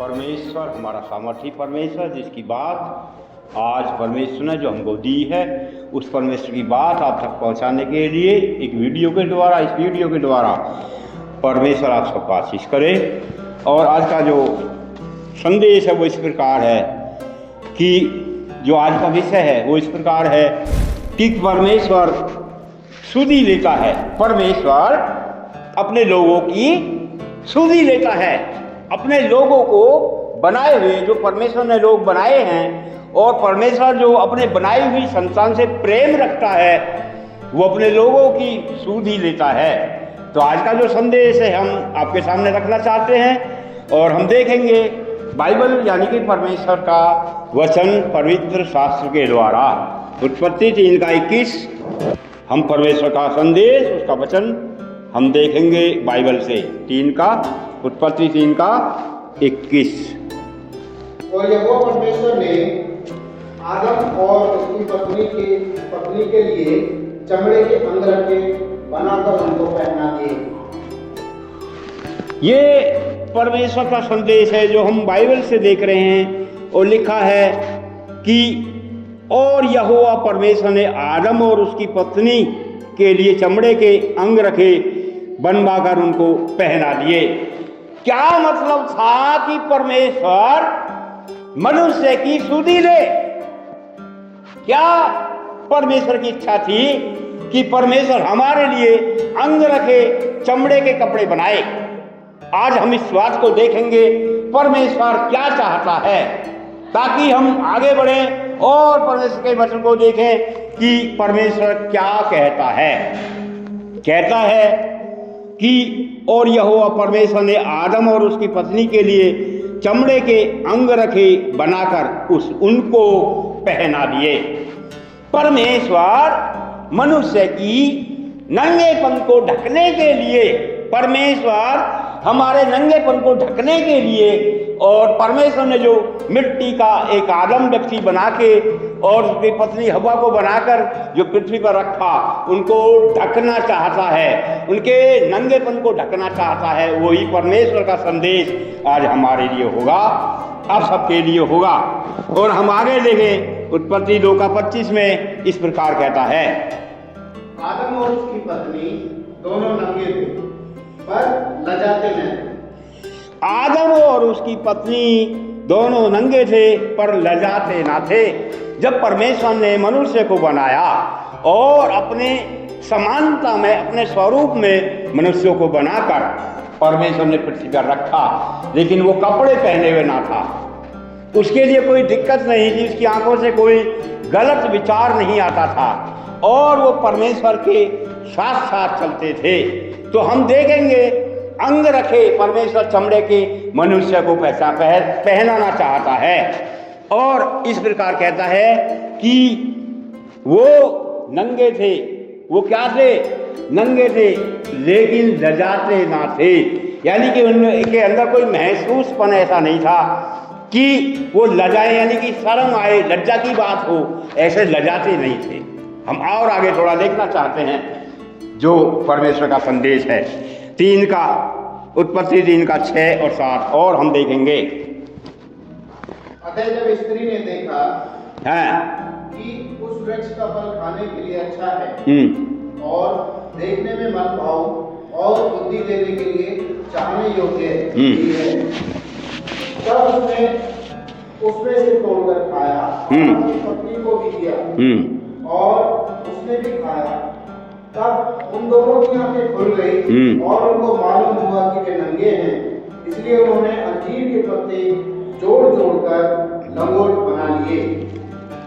परमेश्वर हमारा सामर्थी परमेश्वर, जिसकी बात आज परमेश्वर ने जो हमको दी है, उस परमेश्वर की बात आप तक पहुंचाने के लिए इस वीडियो के द्वारा परमेश्वर आप सबको आशीष करे। और आज का जो संदेश है वो इस प्रकार है कि जो आज का विषय है वो इस प्रकार है कि परमेश्वर सुधि लेता है। परमेश्वर अपने लोगों की सुधि लेता है। अपने लोगों को बनाए हुए, जो परमेश्वर ने लोग बनाए हैं, और परमेश्वर जो अपने बनाई हुई संतान से प्रेम रखता है, वो अपने लोगों की सुधि लेता है। तो आज का जो संदेश है हम आपके सामने रखना चाहते हैं और हम देखेंगे बाइबल यानी कि परमेश्वर का वचन पवित्र शास्त्र के द्वारा। उत्पत्ति 3:21 हम परमेश्वर का संदेश, उसका वचन हम देखेंगे बाइबल से। उत्पत्ति 3:21। और यहोवा परमेश्वर ने आदम और उसकी पत्नी के लिए चमड़े के अंगरखे बनाकर उनको पहना दिए। ये परमेश्वर का संदेश है जो हम बाइबल से देख रहे हैं। और लिखा है कि और यहोवा परमेश्वर ने आदम और उसकी पत्नी के लिए चमड़े के अंगरखे बनवाकर उनको पहना दिए। क्या मतलब था कि परमेश्वर मनुष्य की सुधि ले? क्या परमेश्वर की इच्छा थी कि परमेश्वर हमारे लिए अंगरखे चमड़े के कपड़े बनाए? आज हम इस बात को देखेंगे परमेश्वर क्या चाहता है, ताकि हम आगे बढ़ें और परमेश्वर के वचन को देखें कि परमेश्वर क्या कहता है। कहता है कि और यहोवा परमेश्वर ने आदम और उसकी पत्नी के लिए चमड़े के अंगरखे बनाकर उनको पहना दिए। परमेश्वर मनुष्य की नंगेपन को ढकने के लिए, परमेश्वर हमारे नंगेपन को ढकने के लिए, और परमेश्वर ने जो मिट्टी का एक आदम व्यक्ति बना के और उसकी पत्नी हवा को बनाकर जो पृथ्वी पर रखा, उनको ढकना चाहता है, उनके नंगेपन को ढकना चाहता है। वही परमेश्वर का संदेश आज हमारे लिए होगा, आप सबके लिए होगा। और हम आगे देखें उत्पत्ति 2:25 में इस प्रकार कहता है, आदम और उसकी पत्नी दोनों नंगे थे पर लजाते न थे। आदम और उसकी पत्नी दोनों नंगे थे पर लजाते ना थे। जब परमेश्वर ने मनुष्य को बनाया और अपने समानता में, अपने स्वरूप में मनुष्यों को बनाकर परमेश्वर ने पृथ्वी पर रखा, लेकिन वो कपड़े पहने हुए ना था। उसके लिए कोई दिक्कत नहीं थी, उसकी आंखों से कोई गलत विचार नहीं आता था, और वो परमेश्वर के साथ साथ चलते थे। तो हम देखेंगे अंगरखे परमेश्वर चमड़े के मनुष्य को पहनाना चाहता है। और इस प्रकार कहता है कि वो नंगे थे। वो क्या थे? नंगे थे, लेकिन लजाते ना थे। यानी कि उनके अंदर कोई महसूसपन ऐसा नहीं था कि वो लजाए, यानी कि शर्म आए, लज्जा की बात हो, ऐसे लजाते नहीं थे। हम और आगे थोड़ा देखना चाहते हैं जो परमेश्वर का संदेश है। उत्पत्ति 3:6 और 7 और हम देखेंगे। अतः जब स्त्री ने देखा कि उस वृक्ष का फल खाने के लिए अच्छा है और देखने में मनभाऊ और बुद्धि देने के लिए चाहने योग्य है, तब उसने उसमें से तोड़कर खाया, अपनी पत्नी को भी दिया और उसने भी खाया। तब उन दोनों की आंखें खुल गई और उनको मालूम हुआ कि वे नंगे हैं। इसलिए उन्होंने अंजीर के पत्ते जोड़ जोड़कर लंगोट बना लिए।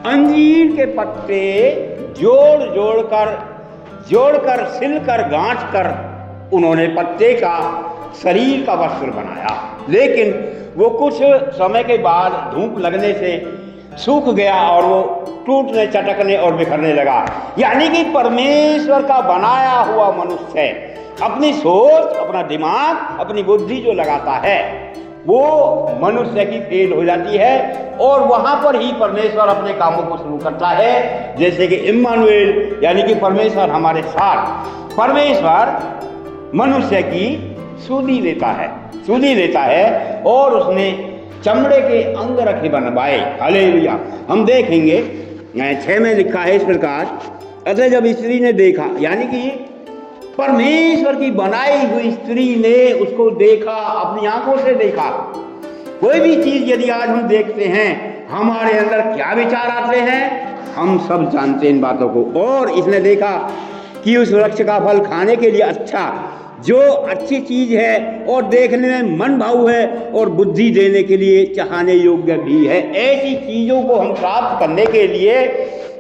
अंजीर के पत्ते जोड़कर सिलकर गांठकर उन्होंने पत्ते का शरीर का वस्त्र बनाया। लेकिन वो कुछ समय के बाद धूप लगने से सूख गया और वो टूटने, चटकने और बिखरने लगा। यानी कि परमेश्वर का बनाया हुआ मनुष्य अपनी सोच, अपना दिमाग, अपनी बुद्धि जो लगाता है, वो मनुष्य की फेल हो जाती है और वहां पर ही परमेश्वर अपने कामों को शुरू करता है। जैसे कि इम्मानुएल यानी कि परमेश्वर हमारे साथ, परमेश्वर मनुष्य की सुधि लेता है और उसने चमड़े के अंग रखे बनवाए। हालेलुया। हम देखेंगे 6 में लिखा है इस प्रकार, अतः जब स्त्री ने देखा, यानी कि परमेश्वर की बनाई हुई स्त्री ने उसको देखा, अपनी आंखों से देखा। कोई भी चीज यदि आज हम देखते हैं, हमारे अंदर क्या विचार आते हैं हम सब जानते हैं इन बातों को। और इसने देखा कि उस वृक्ष का फल खाने के लिए अच्छा, जो अच्छी चीज है और देखने में मन भाऊ है और बुद्धि देने के लिए चाहने योग्य भी है। ऐसी चीजों को हम प्राप्त करने के लिए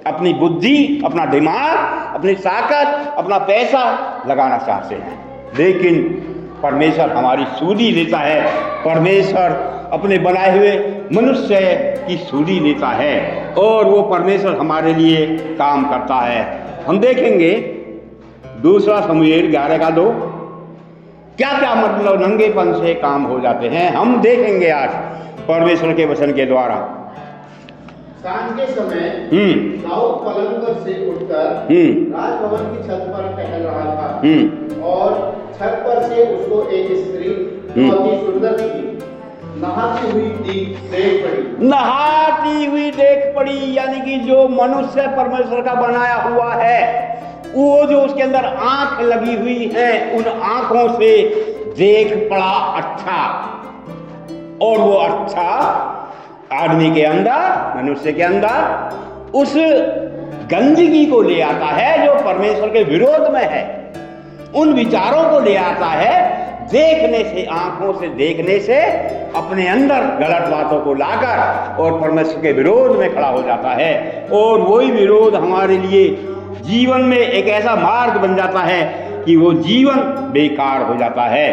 अपनी बुद्धि, अपना दिमाग, अपनी ताकत, अपना पैसा लगाना चाहते हैं, लेकिन परमेश्वर हमारी सूदी लेता है। परमेश्वर अपने बनाए हुए मनुष्य की सूदी लेता है और वो परमेश्वर हमारे लिए काम करता है। हम देखेंगे 2 शमूएल 11:2, क्या क्या मतलब नंगेपन से काम हो जाते हैं, हम देखेंगे आज परमेश्वर के वचन के द्वारा। सांझ के समय दाऊद पलंग पर से उठकर राजभवन की छत पर टहल रहा था और छत पर से उसको एक स्त्री बहुत ही सुंदर थी नहाती हुई देख पड़ी। नहाती हुई देख पड़ी, यानी कि जो मनुष्य परमेश्वर का बनाया हुआ है, वो जो उसके अंदर आंख लगी हुई है, उन आंखों से देख पड़ा अच्छा, और वो अच्छा आदमी के अंदर, मनुष्य के अंदर उस गंदगी को ले आता है जो परमेश्वर के विरोध में है, उन विचारों को ले आता है। देखने से, आंखों से देखने से अपने अंदर गलत बातों को लाकर और परमेश्वर के विरोध में खड़ा हो जाता है, और वही विरोध हमारे लिए जीवन में एक ऐसा मार्ग बन जाता है कि वो जीवन बेकार हो जाता है।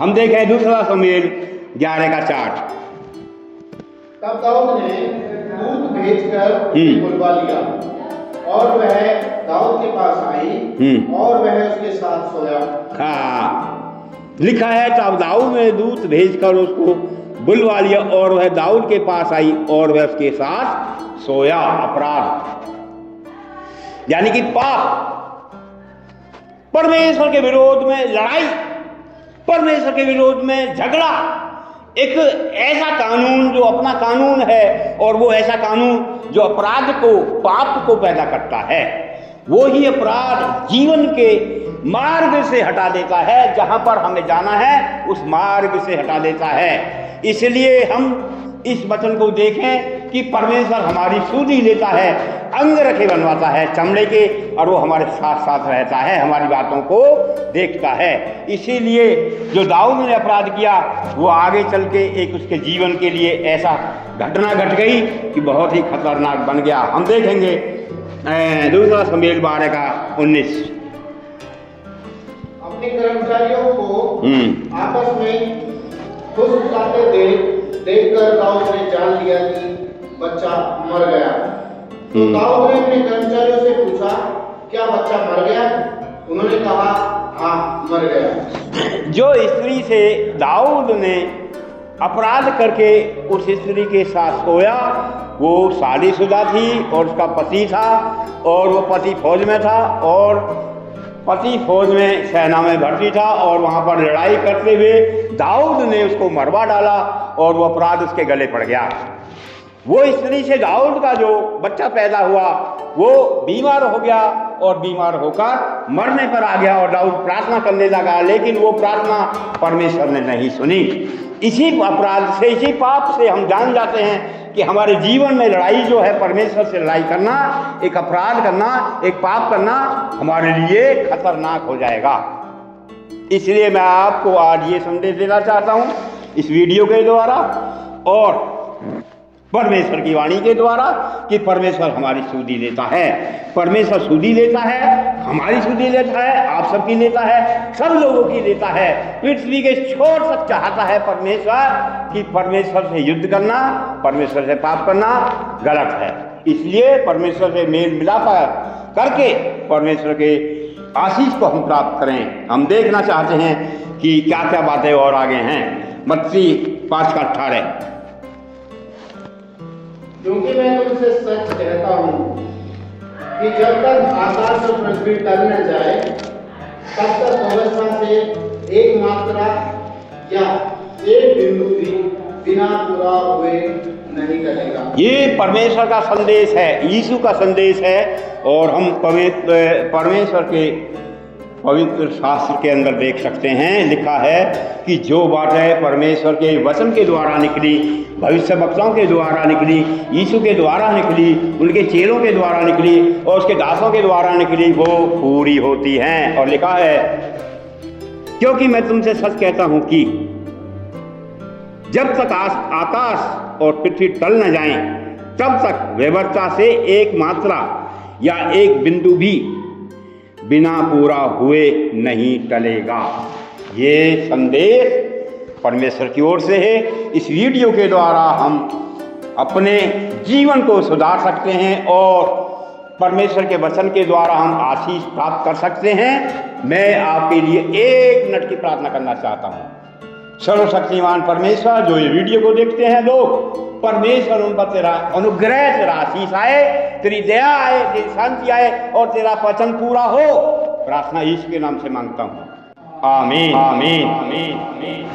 हम देखें 2 शमूएल 11:4। तब दाऊद ने दूत भेजकर बुलवा लिया और वह दाऊद के पास आई और वह उसके साथ सोया। हाँ, लिखा है तब दाऊद ने दूत भेजकर उसको बुलवा लिया और वह दाऊद के पास आई और वह उसके साथ सोया। अपराध यानी कि पाप, परमेश्वर के विरोध में लड़ाई, परमेश्वर के विरोध में झगड़ा, एक ऐसा कानून जो अपना कानून है, और वो ऐसा कानून जो अपराध को, पाप को पैदा करता है, वो ही अपराध जीवन के मार्ग से हटा देता है। जहां पर हमें जाना है उस मार्ग से हटा देता है। इसलिए हम इस वचन को देखें कि परमेश्वर हमारी सूधी लेता है, अंग रखे बनवाता है चमड़े के, और वो हमारे साथ साथ रहता है, हमारी बातों को देखता है। इसीलिए जो दाऊद ने अपराध किया, वो आगे चल के एक उसके जीवन के लिए ऐसा घटना घट गई कि बहुत ही खतरनाक बन गया। हम देखेंगे 2 शमूएल 12:19। अपने कर्मचारियों को आपस में फुसफुसाते देखकर दाऊद ने जान लिया कि बच्चा मर गया। तो दाऊद ने अपने कर्मचारियों से पूछा, क्या बच्चा मर गया? उन्होंने कहा, हाँ मर गया। जो स्त्री से दाऊद ने अपराध करके उस स्त्री के साथ सोया, वो शादीशुदा थी और उसका पति था, और वो पति फौज में था, और पति फौज में सेना में भर्ती था, और वहाँ पर लड़ाई करते हुए दाऊद ने उसको मरवा डाला और वो अपराध उसके गले पड़ गया। वो स्त्री से दाऊद का जो बच्चा पैदा हुआ वो बीमार हो गया, और बीमार होकर मरने पर आ गया, और दाऊद प्रार्थना करने लगा, लेकिन वो प्रार्थना परमेश्वर ने नहीं सुनी। इसी अपराध से, इसी पाप से हम जान जाते हैं कि हमारे जीवन में लड़ाई जो है, परमेश्वर से लड़ाई करना, एक अपराध करना, एक पाप करना हमारे लिए खतरनाक हो जाएगा। इसलिए मैं आपको आज ये संदेश देना चाहता हूँ इस वीडियो के द्वारा और परमेश्वर की वाणी के द्वारा कि परमेश्वर हमारी सूधी लेता है। परमेश्वर सूधी लेता है, हमारी सूधी लेता है, आप सबकी लेता है, सब लोगों की लेता है। पृथ्वी के छोर तक चाहता है परमेश्वर कि परमेश्वर से युद्ध करना, परमेश्वर से पाप करना गलत है। इसलिए परमेश्वर से मेल मिलाप करके परमेश्वर के आशीष को हम प्राप्त करें। हम देखना चाहते हैं कि क्या क्या बातें और आगे हैं। मत्ती 5:18। क्योंकि मैं तुमसे सच कहता हूँ कि जब तक आकाश और पृथ्वी टल न जाए, तब तक व्यवस्था से एक मात्रा या एक बिंदु भी बिना पूरा हुए नहीं टलेगा। ये परमेश्वर का संदेश है, यीशु का संदेश है। और हम परमेश्वर के पवित्र शास्त्र के अंदर देख सकते हैं, लिखा है कि जो बातें परमेश्वर के वचन के द्वारा निकली, भविष्य वक्ताओं के द्वारा निकली, यीशु के द्वारा निकली, उनके चेलों के द्वारा निकली और उसके दासों के द्वारा निकली, वो पूरी होती हैं। और लिखा है, क्योंकि मैं तुमसे सच कहता हूं कि जब तक आकाश और पृथ्वी टल न जाएं, तब तक व्यवस्था से एक मात्रा या एक बिंदु भी बिना पूरा हुए नहीं टलेगा। ये संदेश परमेश्वर की ओर से है। इस वीडियो के द्वारा हम अपने जीवन को सुधार सकते हैं और परमेश्वर के वचन के द्वारा हम आशीष प्राप्त कर सकते हैं। मैं आपके लिए 1 मिनट की प्रार्थना करना चाहता हूँ। सर्वशक्तिमान परमेश्वर, जो ये वीडियो को देखते हैं लोग, परमेश्वर उन पर तेरा अनुग्रह, तेरा आशीष आए, तेरी दया आए, तेरी शांति आए और तेरा वचन पूरा हो। प्रार्थना यीशु के नाम से मांगता हूँ, आमीन आमीन आमीन आमीन।